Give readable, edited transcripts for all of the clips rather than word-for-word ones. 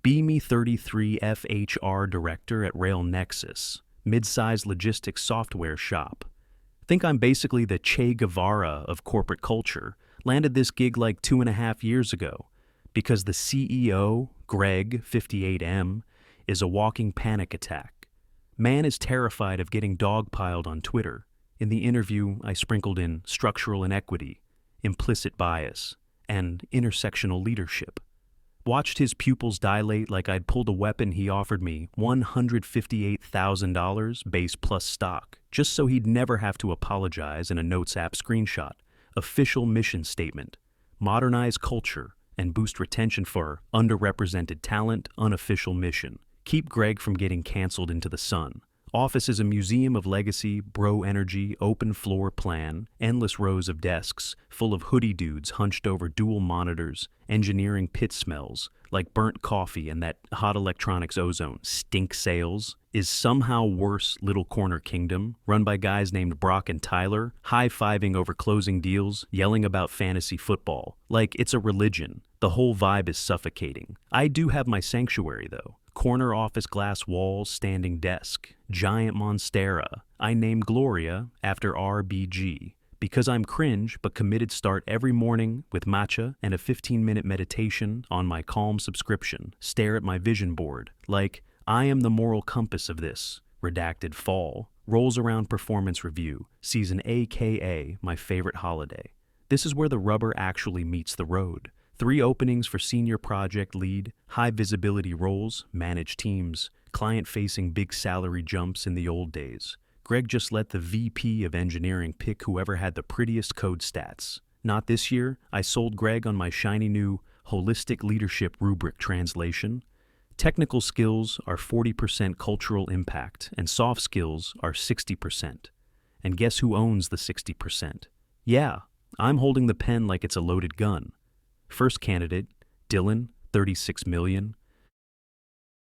Be Me 33 FHR director at Rail Nexus, mid-sized logistics software shop. Think I'm basically the Che Guevara of corporate culture. Landed this gig like 2.5 years ago because the CEO, Greg, 58M, is a walking panic attack. Man is terrified of getting dogpiled on Twitter. In the interview, I sprinkled in structural inequity, implicit bias, and intersectional leadership. Watched his pupils dilate like I'd pulled a weapon. He offered me $158,000 base plus stock, just so he'd never have to apologize in a Notes app screenshot. Official mission statement: modernize culture and boost retention for underrepresented talent. Unofficial mission: keep Greg from getting canceled into the sun. Office is a museum of legacy, bro energy, open floor plan, endless rows of desks, full of hoodie dudes hunched over dual monitors, engineering pit smells, like burnt coffee and that hot electronics ozone. Stink sales is somehow worse. Little corner kingdom, run by guys named Brock and Tyler, high-fiving over closing deals, yelling about fantasy football. Like it's a religion. The whole vibe is suffocating. I do have my sanctuary, though. Corner office glass walls, standing desk, giant monstera. I named Gloria after RBG. Because I'm cringe but committed. Start every morning with matcha and a 15-minute meditation on my Calm subscription. Stare at my vision board like I am the moral compass of this. Redacted fall. Rolls around performance review. Season aka my favorite holiday. This is where the rubber actually meets the road. 3 openings for senior project lead, high visibility roles, manage teams, client-facing big salary jumps in the old days. Greg just let the VP of engineering pick whoever had the prettiest code stats. Not this year. I sold Greg on my shiny new holistic leadership rubric translation. Technical skills are 40% cultural impact, and soft skills are 60%. And guess who owns the 60%? Yeah, I'm holding the pen like it's a loaded gun. First candidate, Dylan, 36 million.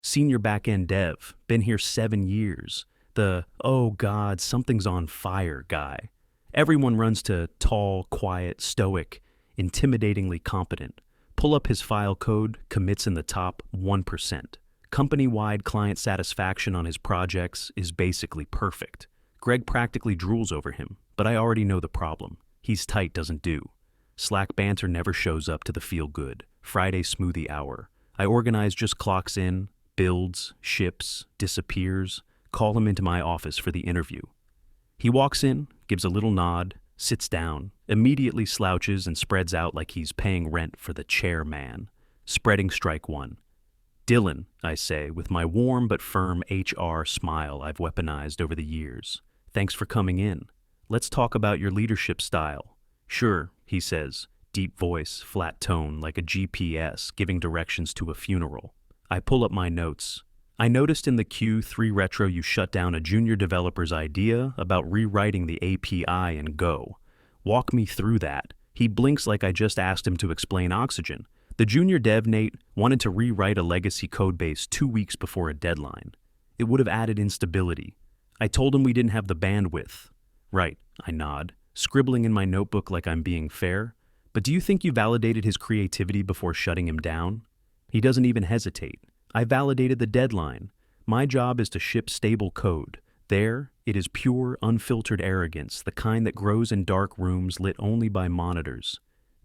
Senior back-end dev, been here 7 years. The, oh God, something's on fire guy. Everyone runs to tall, quiet, stoic, intimidatingly competent. Pull up his file code, commits in the top 1%. Company-wide client satisfaction on his projects is basically perfect. Greg practically drools over him, but I already know the problem. He's tight doesn't do. Slack banter never shows up to the feel-good. Friday smoothie hour. I organize just clocks in, builds, ships, disappears, call him into my office for the interview. He walks in, gives a little nod, sits down, immediately slouches and spreads out like he's paying rent for the chairman. Spreading strike one. Dylan, I say, with my warm but firm HR smile I've weaponized over the years. Thanks for coming in. Let's talk about your leadership style. Sure, he says, deep voice, flat tone, like a GPS giving directions to a funeral. I pull up my notes. I noticed in the Q3 retro you shut down a junior developer's idea about rewriting the API in Go. Walk me through that. He blinks like I just asked him to explain oxygen. The junior dev, Nate, wanted to rewrite a legacy codebase 2 weeks before a deadline. It would have added instability. I told him we didn't have the bandwidth. Right, I nod, scribbling in my notebook like I'm being fair. But do you think you validated his creativity before shutting him down? He doesn't even hesitate. I validated the deadline. My job is to ship stable code. There, it is pure, unfiltered arrogance, the kind that grows in dark rooms lit only by monitors.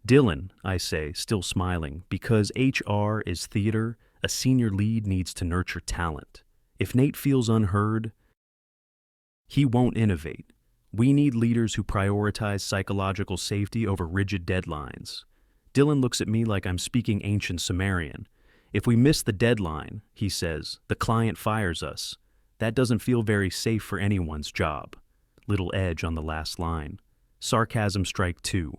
Dylan, I say, still smiling, because HR is theater, a senior lead needs to nurture talent. If Nate feels unheard, he won't innovate. We need leaders who prioritize psychological safety over rigid deadlines. Dylan looks at me like I'm speaking ancient Sumerian. If we miss the deadline, he says, the client fires us. That doesn't feel very safe for anyone's job. Little edge on the last line. Sarcasm strike 2.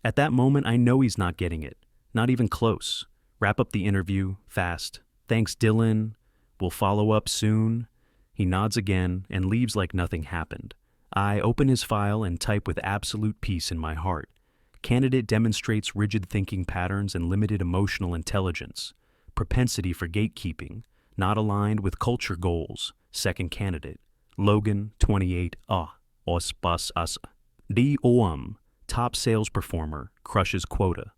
At that moment, I know he's not getting it. Not even close. Wrap up the interview, fast. Thanks, Dylan. We'll follow up soon. He nods again and leaves like nothing happened. I open his file and type with absolute peace in my heart. Candidate demonstrates rigid thinking patterns and limited emotional intelligence. Propensity for gatekeeping, not aligned with culture goals. Second candidate. Logan, 28, os bus asa. DOM, top sales performer, crushes quota.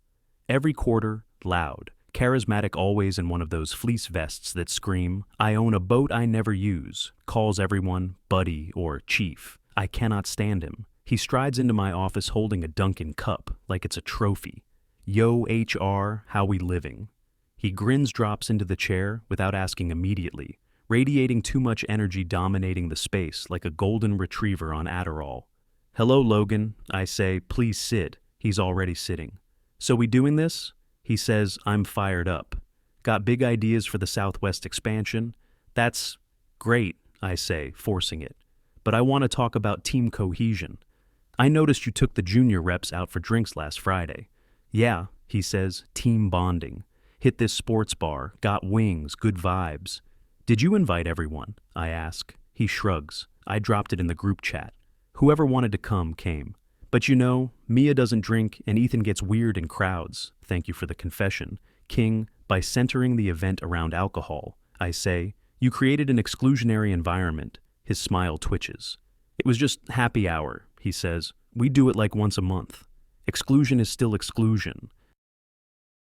Every quarter, loud. Charismatic always in one of those fleece vests that scream, "I own a boat I never use," calls everyone buddy or chief. I cannot stand him. He strides into my office holding a Dunkin' cup like it's a trophy. "Yo, HR, how we living?" He grins, drops into the chair without asking immediately, radiating too much energy, dominating the space like a golden retriever on Adderall. "Hello, Logan," I say. "Please sit." He's already sitting. "So we doing this?" He says, "I'm fired up. Got big ideas for the Southwest expansion?" "That's great," I say, forcing it. "But I want to talk about team cohesion. I noticed you took the junior reps out for drinks last Friday." "Yeah," he says, "team bonding. Hit this sports bar, got wings, good vibes." "Did you invite everyone?" I ask. He shrugs. "I dropped it in the group chat. Whoever wanted to come came. But you know, Mia doesn't drink and Ethan gets weird in crowds. Thank you for the confession. King, by centering the event around alcohol," I say, "you created an exclusionary environment." His smile twitches. "It was just happy hour," he says. "We do it like once a month. Exclusion is still exclusion."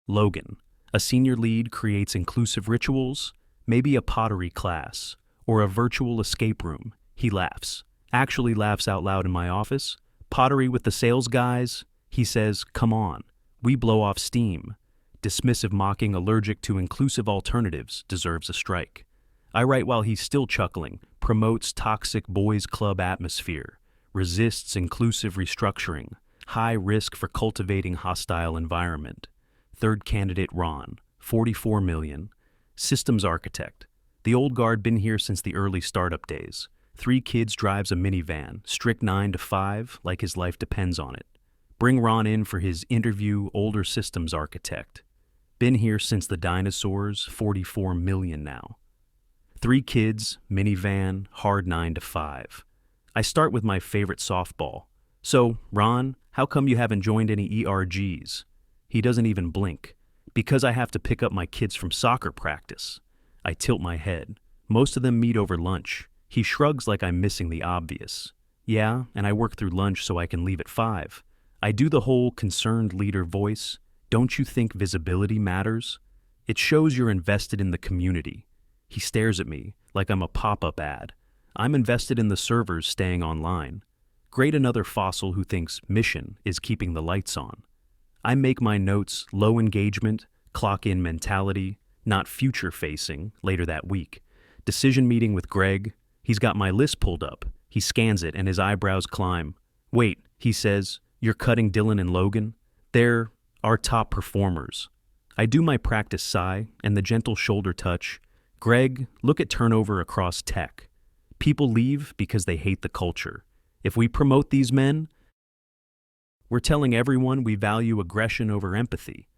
Logan, a senior lead, creates inclusive rituals, maybe a pottery class, or a virtual escape room. He laughs. Actually laughs out loud in my office. "Pottery with the sales guys?" He says, "Come on. We blow off steam." Dismissive mocking, allergic to inclusive alternatives, deserves a strike. I write while he's still chuckling, promotes toxic boys club atmosphere, resists inclusive restructuring, high risk for cultivating hostile environment. Third candidate Ron, 44 million, systems architect. The old guard, been here since the early startup days. 3 kids, drives a minivan, strict 9 to 5, like his life depends on it. Bring Ron in for his interview, older systems architect. Been here since the dinosaurs, 44 million now. 3 kids, minivan, hard 9 to 5. I start with my favorite softball. "So, Ron, how come you haven't joined any ERGs?" He doesn't even blink. "Because I have to pick up my kids from soccer practice." I tilt my head. "Most of them meet over lunch." He shrugs like I'm missing the obvious. "Yeah, and I work through lunch so I can leave at 5. I do the whole concerned leader voice. "Don't you think visibility matters? It shows you're invested in the community." He stares at me like I'm a pop-up ad. I'm invested in the servers staying online. Great, another fossil who thinks mission is keeping the lights on. I make my notes low engagement, clock-in mentality, not future-facing, later that week. Decision meeting with Greg. He's got my list pulled up. He scans it and his eyebrows climb. "Wait," he says, "you're cutting Dylan and Logan? They're our top performers." I do my practice sigh and the gentle shoulder touch. "Greg, look at turnover across tech. People leave because they hate the culture. If we promote these men, we're telling everyone we value aggression over empathy,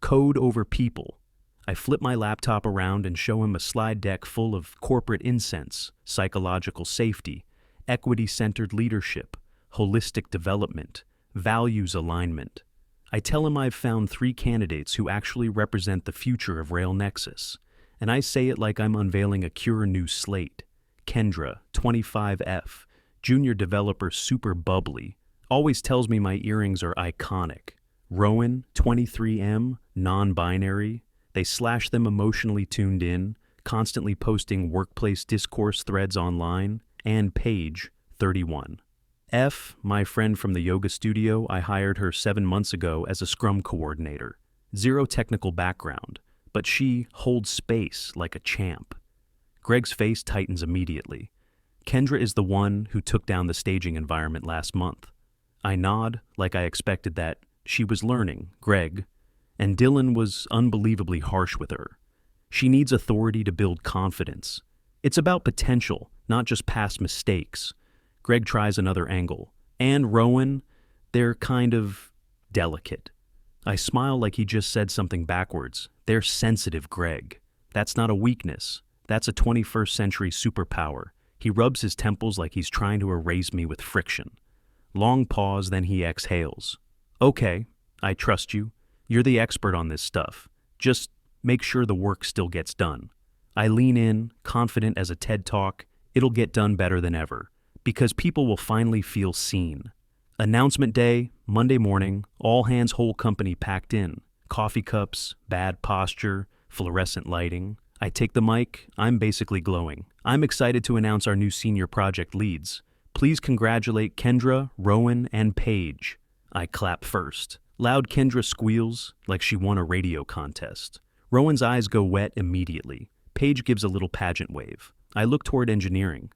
code over people." I flip my laptop around and show him a slide deck full of corporate incense, psychological safety, equity-centered leadership, holistic development, values alignment. I tell him I've found 3 candidates who actually represent the future of Rail Nexus, and I say it like I'm unveiling a cure new slate. Kendra, 25F, junior developer, super bubbly, always tells me my earrings are iconic. Rowan, 23M, non-binary. They slash them, emotionally tuned in, constantly posting workplace discourse threads online. And Paige, 31. F, my friend from the yoga studio, I hired her 7 months ago as a scrum coordinator. Zero technical background, but she holds space like a champ. Greg's face tightens immediately. Kendra is the one who took down the staging environment last month. I nod, like I expected that. She was learning, Greg. And Dylan was unbelievably harsh with her. She needs authority to build confidence. It's about potential, not just past mistakes. Greg tries another angle. And Rowan, they're kind of delicate. I smile like he just said something backwards. They're sensitive, Greg. That's not a weakness. That's a 21st century superpower. He rubs his temples like he's trying to erase me with friction. Long pause, then he exhales. "Okay, I trust you. You're the expert on this stuff. Just make sure the work still gets done." I lean in, confident as a TED Talk. It'll get done better than ever, because people will finally feel seen. Announcement day, Monday morning, all hands, whole company packed in. Coffee cups, bad posture, fluorescent lighting. I take the mic, I'm basically glowing. I'm excited to announce our new senior project leads. Please congratulate Kendra, Rowan, and Paige. I clap first. Loud Kendra squeals like she won a radio contest. Rowan's eyes go wet immediately. Paige gives a little pageant wave. I look toward engineering.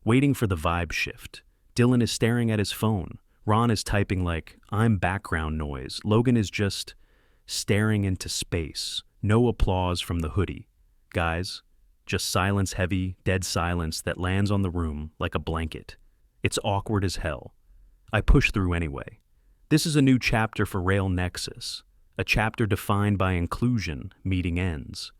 Waiting for the vibe shift. Dylan is staring at his phone. Ron is typing like, I'm background noise. Logan is just staring into space. No applause from the hoodie. Guys, just silence, heavy, dead silence that lands on the room like a blanket. It's awkward as hell. I push through anyway. This is a new chapter for Rail Nexus, a chapter defined by inclusion, meeting ends.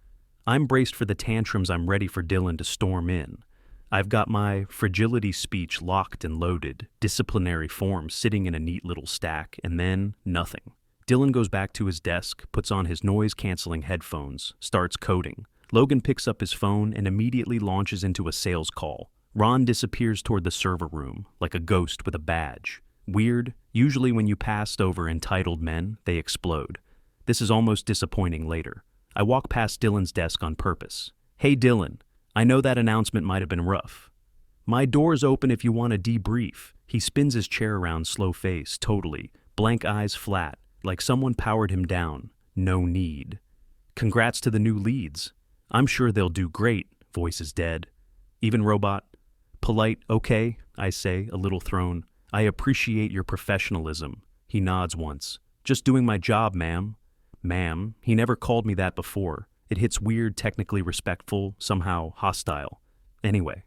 I'm braced for the tantrums. I'm ready for Dylan to storm in. I've got my fragility speech locked and loaded, disciplinary form sitting in a neat little stack, and then nothing. Dylan goes back to his desk, puts on his noise-canceling headphones, starts coding. Logan picks up his phone and immediately launches into a sales call. Ron disappears toward the server room, like a ghost with a badge. Weird, usually when you passed over entitled men, they explode. This is almost disappointing later. I walk past Dylan's desk on purpose. Hey Dylan, I know that announcement might have been rough. My door's open if you want to debrief. He spins his chair around, slow face, totally. Blank eyes flat, like someone powered him down. No need. Congrats to the new leads. I'm sure they'll do great. Voice is dead. Even robot. Polite, okay, I say, a little thrown. I appreciate your professionalism. He nods once. Just doing my job, ma'am. Ma'am, he never called me that before. It hits weird, technically respectful, somehow hostile. Anyway,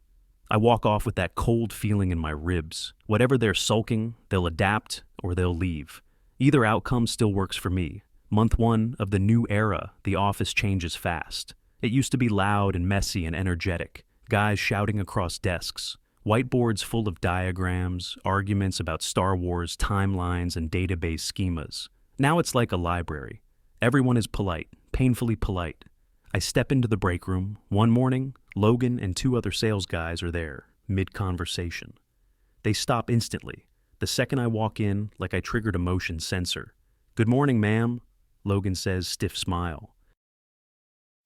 I walk off with that cold feeling in my ribs. Whatever they're sulking, they'll adapt or they'll leave. Either outcome still works for me. Month 1 of the new era, the office changes fast. It used to be loud and messy and energetic. Guys shouting across desks. Whiteboards full of diagrams, arguments about Star Wars timelines and database schemas. Now it's like a library. Everyone is polite, painfully polite. I step into the break room. One morning, Logan and 2 other sales guys are there, mid-conversation. They stop instantly. The second I walk in, like I triggered a motion sensor. Good morning, ma'am, Logan says, stiff smile.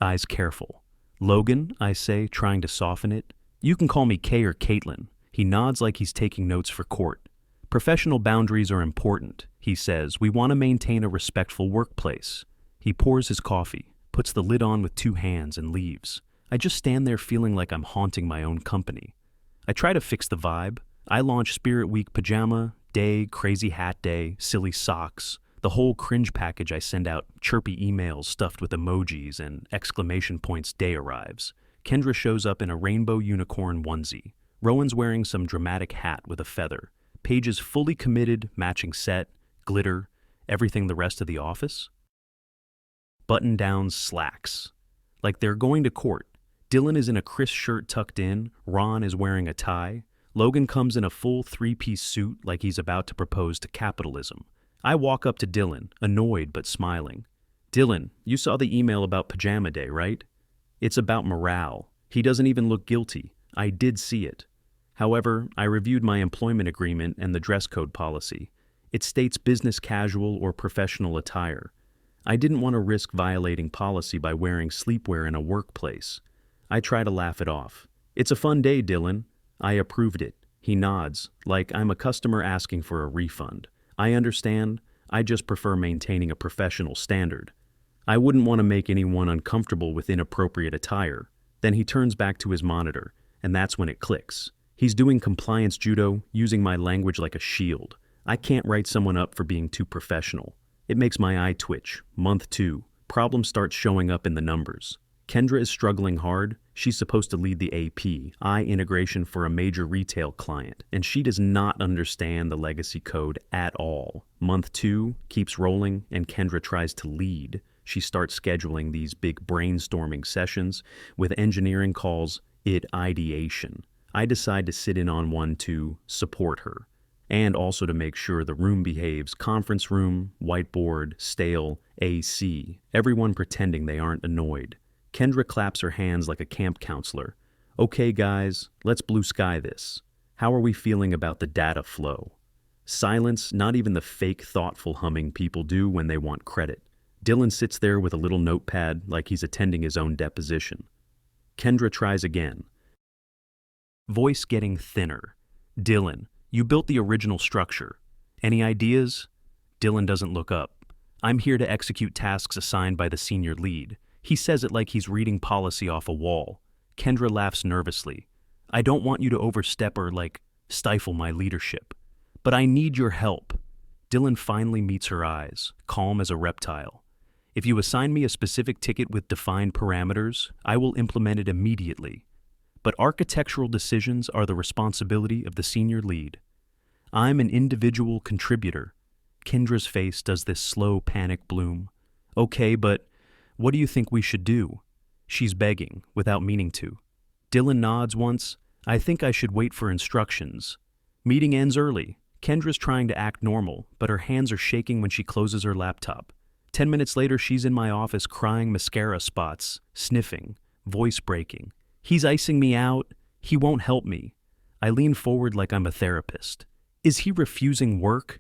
Eyes careful. Logan, I say, trying to soften it. You can call me Kay or Caitlin. He nods like he's taking notes for court. Professional boundaries are important, he says. We want to maintain a respectful workplace. He pours his coffee, puts the lid on with 2 hands, and leaves. I just stand there feeling like I'm haunting my own company. I try to fix the vibe. I launch Spirit Week pajama day, crazy hat day, silly socks. The whole cringe package. I send out chirpy emails stuffed with emojis, and exclamation points day arrives. Kendra shows up in a rainbow unicorn onesie. Rowan's wearing some dramatic hat with a feather. Paige is fully committed, matching set, glitter, everything the rest of the office. Button-down slacks. Like they're going to court. Dylan is in a crisp shirt tucked in. Ron is wearing a tie. Logan comes in a full 3-piece suit like he's about to propose to capitalism. I walk up to Dylan, annoyed but smiling. Dylan, you saw the email about pajama day, right? It's about morale. He doesn't even look guilty. I did see it. However, I reviewed my employment agreement and the dress code policy. It states business casual or professional attire. I didn't want to risk violating policy by wearing sleepwear in a workplace. I try to laugh it off. It's a fun day, Dylan. I approved it. He nods, like I'm a customer asking for a refund. I understand. I just prefer maintaining a professional standard. I wouldn't want to make anyone uncomfortable with inappropriate attire. Then he turns back to his monitor, and that's when it clicks. He's doing compliance judo, using my language like a shield. I can't write someone up for being too professional. It makes my eye twitch. Month 2. Problems start showing up in the numbers. Kendra is struggling hard. She's supposed to lead the AP, integration for a major retail client, and she does not understand the legacy code at all. Month 2 keeps rolling, and Kendra tries to lead. She starts scheduling these big brainstorming sessions, with engineering calls it ideation. I decide to sit in on one to support her, and also to make sure the room behaves. Conference room, whiteboard, stale, AC, everyone pretending they aren't annoyed. Kendra claps her hands like a camp counselor. Okay guys, let's blue sky this. How are we feeling about the data flow? Silence, not even the fake, thoughtful humming people do when they want credit. Dylan sits there with a little notepad like he's attending his own deposition. Kendra tries again. Voice getting thinner. Dylan, you built the original structure. Any ideas? Dylan doesn't look up. I'm here to execute tasks assigned by the senior lead. He says it like he's reading policy off a wall. Kendra laughs nervously. I don't want you to overstep or, stifle my leadership. But I need your help. Dylan finally meets her eyes, calm as a reptile. If you assign me a specific ticket with defined parameters, I will implement it immediately. But architectural decisions are the responsibility of the senior lead. I'm an individual contributor. Kendra's face does this slow panic bloom. Okay, but what do you think we should do? She's begging, without meaning to. Dylan nods once. I think I should wait for instructions. Meeting ends early. Kendra's trying to act normal, but her hands are shaking when she closes her laptop. 10 minutes later, she's in my office crying mascara spots, sniffing, voice breaking. He's icing me out. He won't help me. I lean forward like I'm a therapist. Is he refusing work?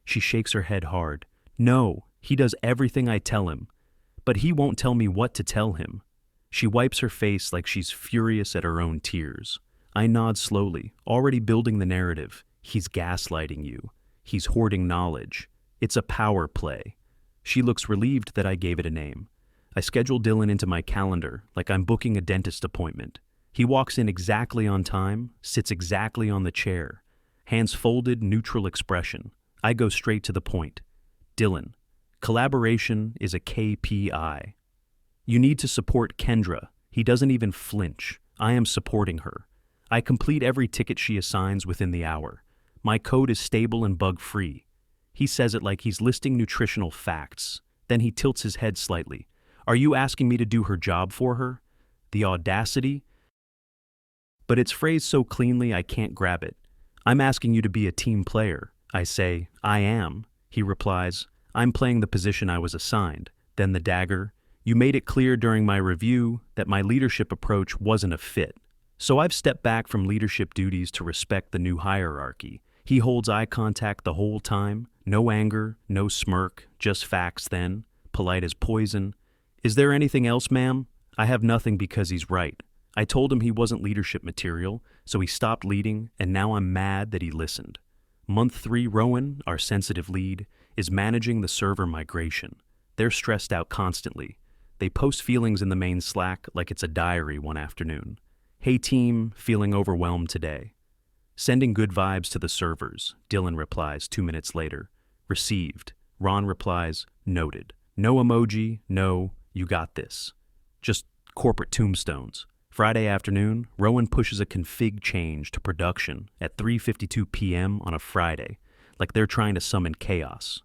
She shakes her head hard. No, he does everything I tell him. But he won't tell me what to tell him. She wipes her face like she's furious at her own tears. I nod slowly, already building the narrative. He's gaslighting you. He's hoarding knowledge. It's a power play. She looks relieved that I gave it a name. I schedule Dylan into my calendar like I'm booking a dentist appointment. He walks in exactly on time, sits exactly on the chair. Hands folded, neutral expression. I go straight to the point. Dylan, collaboration is a KPI. You need to support Kendra. He doesn't even flinch. I am supporting her. I complete every ticket she assigns within the hour. My code is stable and bug-free. He says it like he's listing nutritional facts. Then he tilts his head slightly. Are you asking me to do her job for her? The audacity? But it's phrased so cleanly I can't grab it. I'm asking you to be a team player. I say, I am. He replies, I'm playing the position I was assigned. Then the dagger. You made it clear during my review that my leadership approach wasn't a fit. So I've stepped back from leadership duties to respect the new hierarchy. He holds eye contact the whole time. No anger, no smirk, just facts then, polite as poison. Is there anything else, ma'am? I have nothing because he's right. I told him he wasn't leadership material, so he stopped leading, and now I'm mad that he listened. Month 3, Rowan, our sensitive lead, is managing the server migration. They're stressed out constantly. They post feelings in the main Slack like it's a diary one afternoon. Hey team, feeling overwhelmed today. Sending good vibes to the servers, Dylan replies 2 minutes later. Received. Ron replies, noted. No emoji, no, you got this. Just corporate tombstones. Friday afternoon, Rowan pushes a config change to production at 3:52 p.m. on a Friday, like they're trying to summon chaos.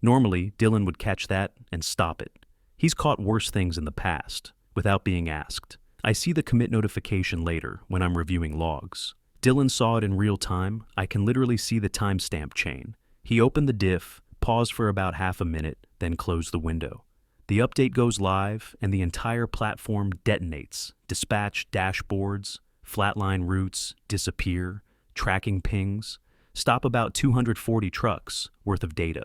Normally, Dylan would catch that and stop it. He's caught worse things in the past, without being asked. I see the commit notification later when I'm reviewing logs. Dylan saw it in real time. I can literally see the timestamp chain. He opened the diff, paused for about half a minute, then closed the window. The update goes live, and the entire platform detonates. Dispatch dashboards, flatline routes, disappear, tracking pings, stop about 240 trucks worth of data.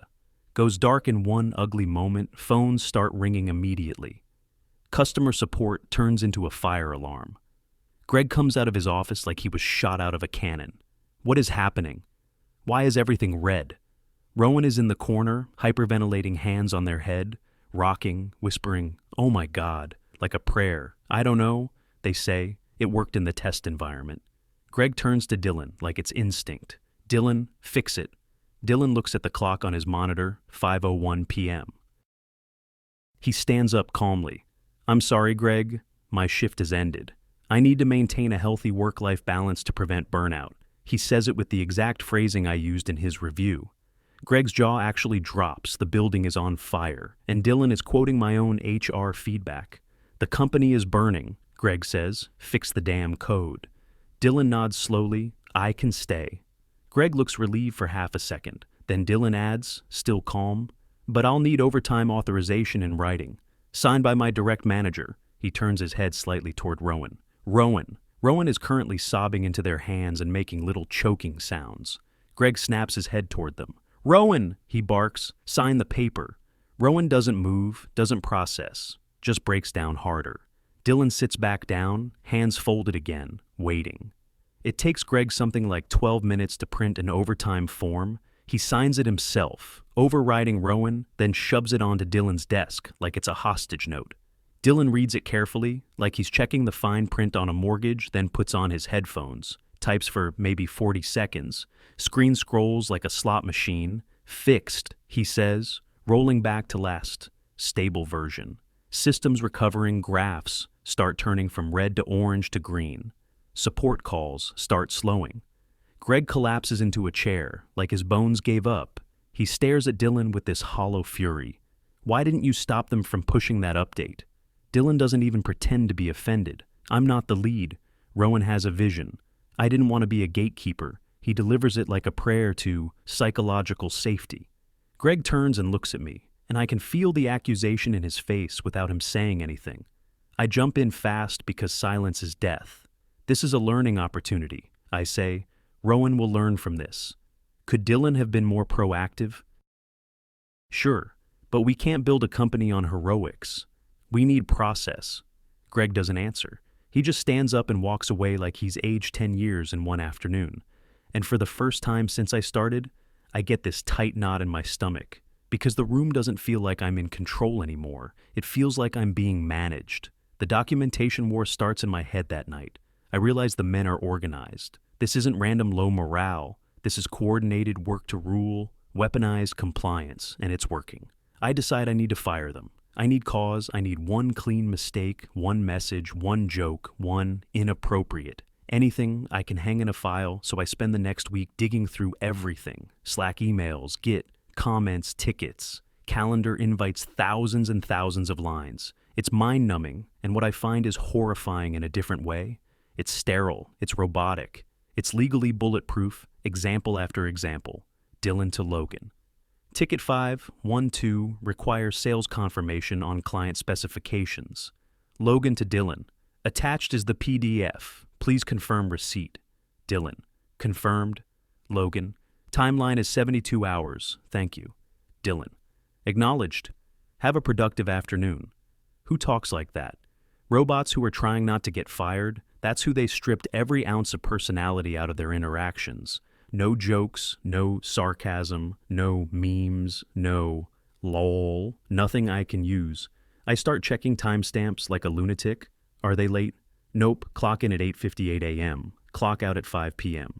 Goes dark in one ugly moment, phones start ringing immediately. Customer support turns into a fire alarm. Greg comes out of his office like he was shot out of a cannon. What is happening? Why is everything red? Rowan is in the corner, hyperventilating, hands on their head, rocking, whispering, oh my God, like a prayer. I don't know, they say. It worked in the test environment. Greg turns to Dylan like it's instinct. Dylan, fix it. Dylan looks at the clock on his monitor, 5:01 p.m. He stands up calmly. I'm sorry, Greg. My shift has ended. I need to maintain a healthy work-life balance to prevent burnout. He says it with the exact phrasing I used in his review. Greg's jaw actually drops. The building is on fire, and Dylan is quoting my own HR feedback. The company is burning, Greg says. Fix the damn code. Dylan nods slowly. I can stay. Greg looks relieved for half a second. Then Dylan adds, still calm, but I'll need overtime authorization in writing. Signed by my direct manager. He turns his head slightly toward Rowan. Rowan is currently sobbing into their hands and making little choking sounds. Greg snaps his head toward them. "Rowan!" he barks. "Sign the paper." Rowan doesn't move, doesn't process, just breaks down harder. Dylan sits back down, hands folded again, waiting. It takes Greg something like 12 minutes to print an overtime form. He signs it himself, overriding Rowan, then shoves it onto Dylan's desk like it's a hostage note. Dylan reads it carefully, like he's checking the fine print on a mortgage, then puts on his headphones, types for maybe 40 seconds, screen scrolls like a slot machine. "Fixed," he says, rolling back to last stable version. Systems recovering, graphs start turning from red to orange to green. Support calls start slowing. Greg collapses into a chair, like his bones gave up. He stares at Dylan with this hollow fury. "Why didn't you stop them from pushing that update?" Dylan doesn't even pretend to be offended. "I'm not the lead. Rowan has a vision. I didn't want to be a gatekeeper." He delivers it like a prayer to psychological safety. Greg turns and looks at me, and I can feel the accusation in his face without him saying anything. I jump in fast because silence is death. "This is a learning opportunity," I say. "Rowan will learn from this." Could Dylan have been more proactive? Sure, but we can't build a company on heroics. We need process. Greg doesn't answer. He just stands up and walks away like he's aged 10 years in one afternoon. And for the first time since I started, I get this tight knot in my stomach, because the room doesn't feel like I'm in control anymore. It feels like I'm being managed. The documentation war starts in my head that night. I realize the men are organized. This isn't random low morale. This is coordinated work to rule, weaponized compliance, and it's working. I decide I need to fire them. I need cause. I need one clean mistake, one message, one joke, one inappropriate. Anything I can hang in a file, so I spend the next week digging through everything. Slack emails, Git, comments, tickets, calendar invites, thousands and thousands of lines. It's mind-numbing, and what I find is horrifying in a different way. It's sterile, it's robotic, it's legally bulletproof, example after example. Dylan to Logan. Ticket 512 requires sales confirmation on client specifications. Logan to Dylan. Attached is the PDF. Please confirm receipt. Dylan. Confirmed. Logan. Timeline is 72 hours. Thank you. Dylan. Acknowledged. Have a productive afternoon. Who talks like that? Robots who are trying not to get fired, that's who they stripped every ounce of personality out of their interactions. No jokes, no sarcasm, no memes, no lol, nothing I can use. I start checking timestamps like a lunatic. Are they late? Nope, clock in at 8:58 a.m., clock out at 5 p.m.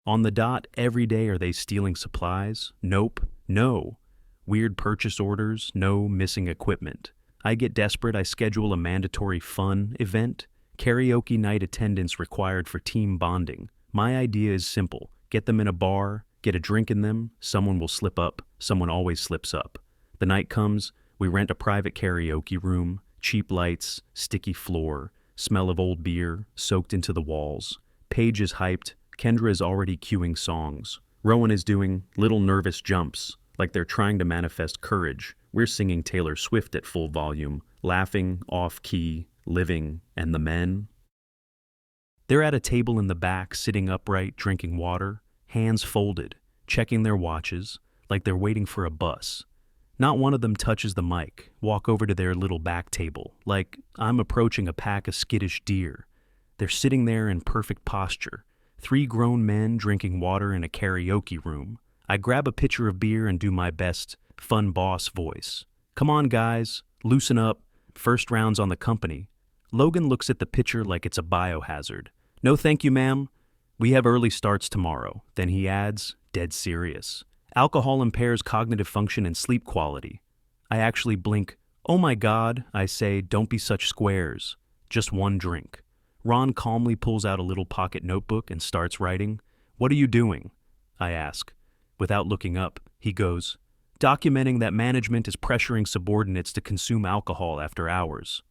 On the dot, every day are they stealing supplies? Nope, no. Weird purchase orders, no missing equipment. I get desperate, I schedule a mandatory fun event. Karaoke night attendance required for team bonding. My idea is simple. Get them in a bar, get a drink in them, someone will slip up, someone always slips up. The night comes, we rent a private karaoke room, cheap lights, sticky floor, smell of old beer, soaked into the walls. Paige is hyped, Kendra is already cueing songs. Rowan is doing little nervous jumps, like they're trying to manifest courage. We're singing Taylor Swift at full volume, laughing, off-key, living, and the men? They're at a table in the back, sitting upright, drinking water, hands folded, checking their watches, like they're waiting for a bus. Not one of them touches the mic, walk over to their little back table, like I'm approaching a pack of skittish deer. They're sitting there in perfect posture, 3 grown men drinking water in a karaoke room. I grab a pitcher of beer and do my best fun boss voice. Come on, guys, loosen up, first round's on the company. Logan looks at the pitcher like it's a biohazard. No thank you, ma'am. We have early starts tomorrow. Then he adds, dead serious. Alcohol impairs cognitive function and sleep quality. I actually blink. Oh my God, I say, don't be such squares. Just one drink. Ron calmly pulls out a little pocket notebook and starts writing. What are you doing? I ask. Without looking up, he goes, documenting that management is pressuring subordinates to consume alcohol after hours.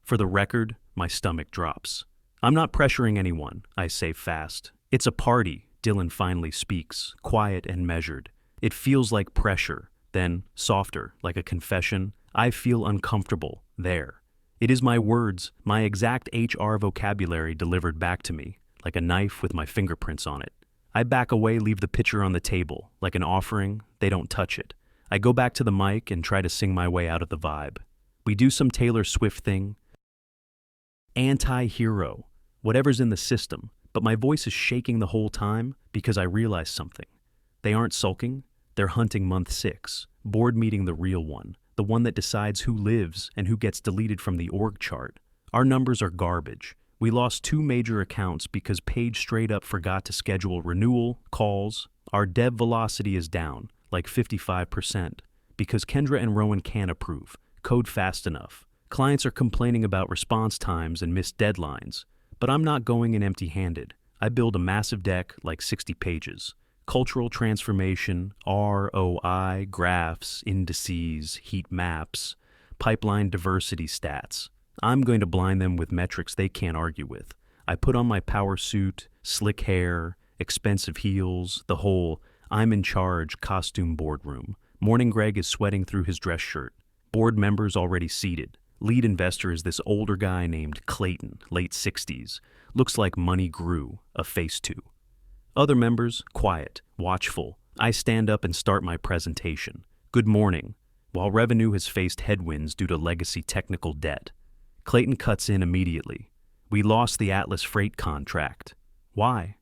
For the record, my stomach drops. I'm not pressuring anyone, I say fast. It's a party, Dylan finally speaks, quiet and measured. It feels like pressure, then softer, like a confession. I feel uncomfortable, there. It is my words, my exact HR vocabulary delivered back to me, like a knife with my fingerprints on it. I back away, leave the pitcher on the table. Like an offering, they don't touch it. I go back to the mic and try to sing my way out of the vibe. We do some Taylor Swift thing. Anti-hero. Whatever's in the system. But my voice is shaking the whole time because I realize something. They aren't sulking. They're hunting month 6. Board meeting the real one. The one that decides who lives and who gets deleted from the org chart. Our numbers are garbage. We lost 2 major accounts because Paige straight up forgot to schedule renewal calls. Our dev velocity is down, like 55%, because Kendra and Rowan can't approve, code fast enough. Clients are complaining about response times and missed deadlines. But I'm not going in empty-handed. I build a massive deck, like 60 pages. Cultural transformation, ROI, graphs, indices, heat maps, pipeline diversity stats. I'm going to blind them with metrics they can't argue with. I put on my power suit, slick hair, expensive heels, the whole I'm in charge costume boardroom. Morning Greg is sweating through his dress shirt. Board members already seated. Lead investor is this older guy named Clayton, late 60s. Looks like money grew, a face to. Other members, quiet, watchful. I stand up and start my presentation. Good morning. While revenue has faced headwinds due to legacy technical debt. Clayton cuts in immediately. We lost the Atlas freight contract. Why?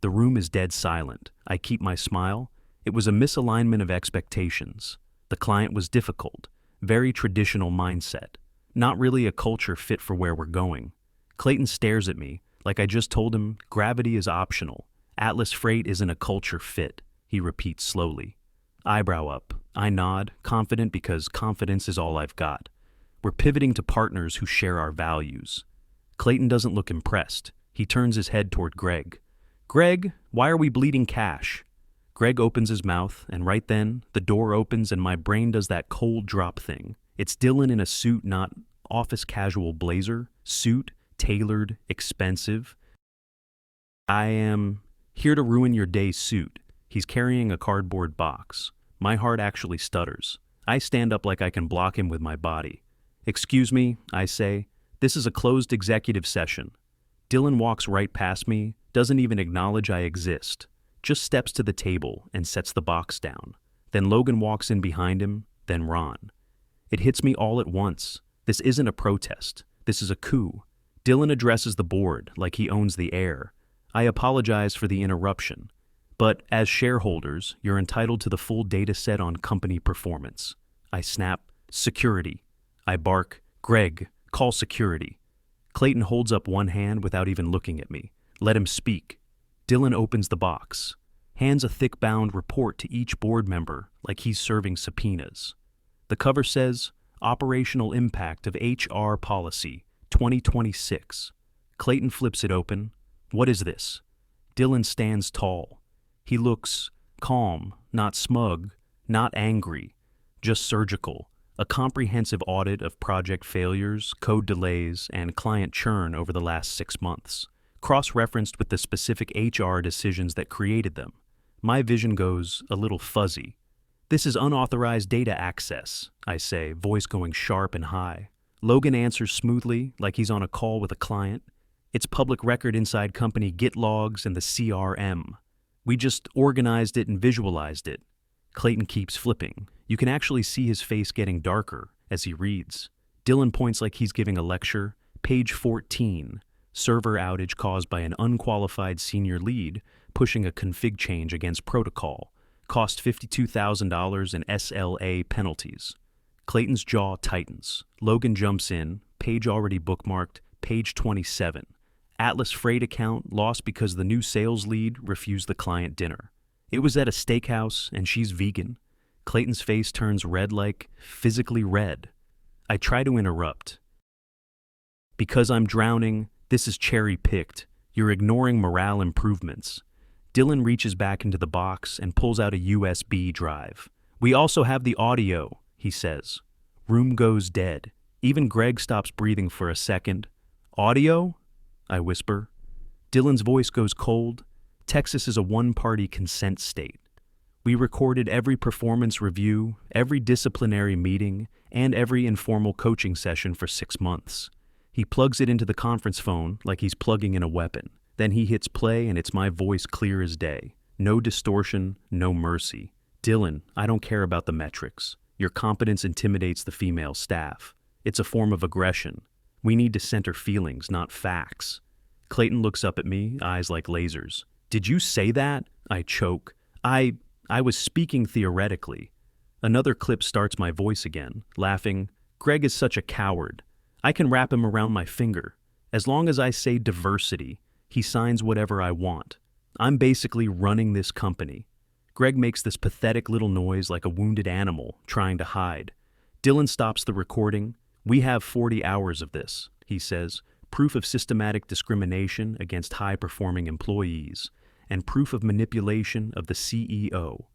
The room is dead silent. I keep my smile. It was a misalignment of expectations. The client was difficult, very traditional mindset. Not really a culture fit for where we're going. Clayton stares at me, like I just told him gravity is optional. Atlas freight isn't a culture fit, he repeats slowly. Eyebrow up. I nod, confident because confidence is all I've got. We're pivoting to partners who share our values. Clayton doesn't look impressed. He turns his head toward Greg. Greg, why are we bleeding cash? Greg opens his mouth, and right then, the door opens and my brain does that cold drop thing. It's Dylan in a suit, not office casual blazer. Suit, tailored, expensive. I am here to ruin your day suit. He's carrying a cardboard box. My heart actually stutters. I stand up like I can block him with my body. Excuse me, I say. This is a closed executive session. Dylan walks right past me, doesn't even acknowledge I exist. Just steps to the table and sets the box down. Then Logan walks in behind him, then Ron. It hits me all at once. This isn't a protest. This is a coup. Dylan addresses the board like he owns the air. I apologize for the interruption. But as shareholders, you're entitled to the full data set on company performance. I snap, security. I bark, Greg, call security. Clayton holds up one hand without even looking at me. Let him speak. Dylan opens the box, hands a thick-bound report to each board member like he's serving subpoenas. The cover says, Operational Impact of HR Policy, 2026. Clayton flips it open. What is this? Dylan stands tall. He looks calm, not smug, not angry, just surgical. A comprehensive audit of project failures, code delays, and client churn over the last 6 months, cross-referenced with the specific HR decisions that created them. My vision goes a little fuzzy. This is unauthorized data access, I say, voice going sharp and high. Logan answers smoothly, like he's on a call with a client. It's public record inside company Git logs and the CRM. We just organized it and visualized it. Clayton keeps flipping. You can actually see his face getting darker as he reads. Dylan points like he's giving a lecture. Page 14. Server outage caused by an unqualified senior lead pushing a config change against protocol. Cost $52,000 in SLA penalties. Clayton's jaw tightens. Logan jumps in. Page already bookmarked. Page 27. Atlas freight account lost because the new sales lead refused the client dinner. It was at a steakhouse and she's vegan. Clayton's face turns red, like physically red. I try to interrupt. Because I'm drowning, this is cherry-picked. You're ignoring morale improvements. Dylan reaches back into the box and pulls out a USB drive. We also have the audio, he says. Room goes dead. Even Greg stops breathing for a second. Audio? I whisper. Dylan's voice goes cold. Texas is a one-party consent state. We recorded every performance review, every disciplinary meeting, and every informal coaching session for 6 months. He plugs it into the conference phone like he's plugging in a weapon. Then he hits play and it's my voice clear as day. No distortion, no mercy. Dylan, I don't care about the metrics. Your competence intimidates the female staff. It's a form of aggression. We need to center feelings, not facts. Clayton looks up at me, eyes like lasers. Did you say that? I choke. I was speaking theoretically. Another clip starts my voice again, laughing. Greg is such a coward. I can wrap him around my finger. As long as I say diversity, he signs whatever I want. I'm basically running this company. Greg makes this pathetic little noise like a wounded animal trying to hide. Dylan stops the recording. We have 40 hours of this, he says, proof of systematic discrimination against high-performing employees, and proof of manipulation of the CEO.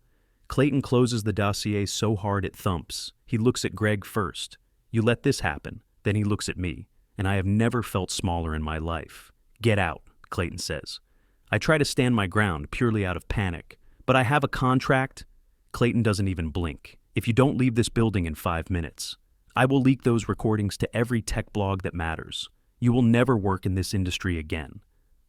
Clayton closes the dossier so hard it thumps. He looks at Greg first. You let this happen. Then he looks at me, and I have never felt smaller in my life. Get out, Clayton says. I try to stand my ground purely out of panic. But I have a contract. Clayton doesn't even blink. If you don't leave this building in 5 minutes, I will leak those recordings to every tech blog that matters. You will never work in this industry again.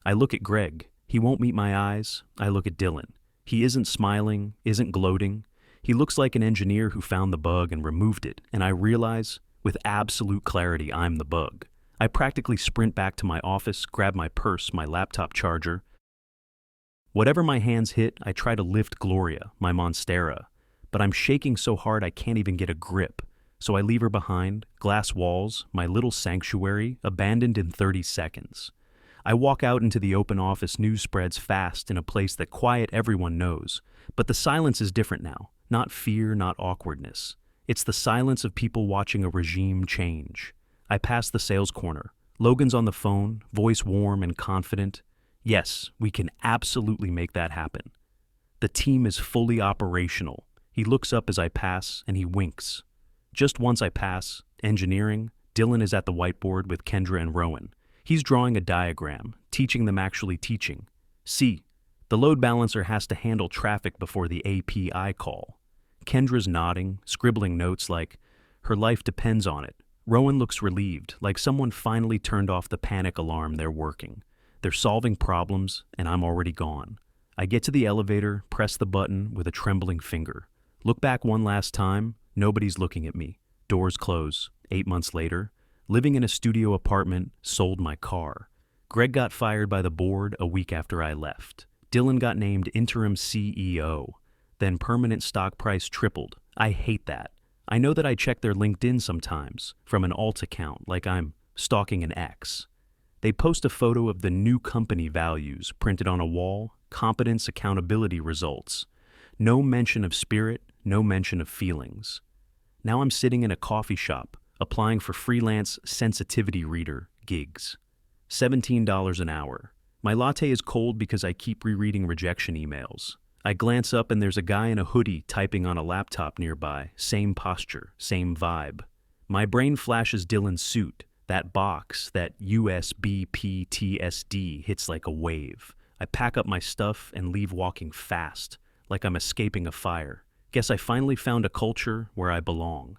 I look at Greg. He won't meet my eyes. I look at Dylan. He isn't smiling, isn't gloating. He looks like an engineer who found the bug and removed it, and I realize, with absolute clarity, I'm the bug. I practically sprint back to my office, grab my purse, my laptop charger. Whatever my hands hit, I try to lift Gloria, my Monstera, but I'm shaking so hard I can't even get a grip. So I leave her behind, glass walls, my little sanctuary, abandoned in 30 seconds. I walk out into the open office. News spreads fast in a place that quiet everyone knows. But the silence is different now. Not fear, not awkwardness. It's the silence of people watching a regime change. I pass the sales corner. Logan's on the phone, voice warm and confident. Yes, we can absolutely make that happen. The team is fully operational. He looks up as I pass and he winks. Just once I pass, engineering, Dylan is at the whiteboard with Kendra and Rowan. He's drawing a diagram, teaching them actually teaching. See, the load balancer has to handle traffic before the API call. Kendra's nodding, scribbling notes like, her life depends on it. Rowan looks relieved, like someone finally turned off the panic alarm. They're working. They're solving problems, and I'm already gone. I get to the elevator, press the button with a trembling finger. Look back one last time. Nobody's looking at me. Doors close. 8 months later, living in a studio apartment, sold my car. Greg got fired by the board a week after I left. Dylan got named interim CEO. Then permanent stock price tripled. I hate that. I know that I check their LinkedIn sometimes, from an alt account, like I'm stalking an ex. They post a photo of the new company values printed on a wall, competence, accountability, results. No mention of spirit, no mention of feelings. Now I'm sitting in a coffee shop, applying for freelance sensitivity reader gigs. $17 an hour. My latte is cold because I keep rereading rejection emails. I glance up and there's a guy in a hoodie typing on a laptop nearby. Same posture, same vibe. My brain flashes Dylan's suit. That box, that USB PTSD hits like a wave. I pack up my stuff and leave walking fast, like I'm escaping a fire. Guess I finally found a culture where I belong.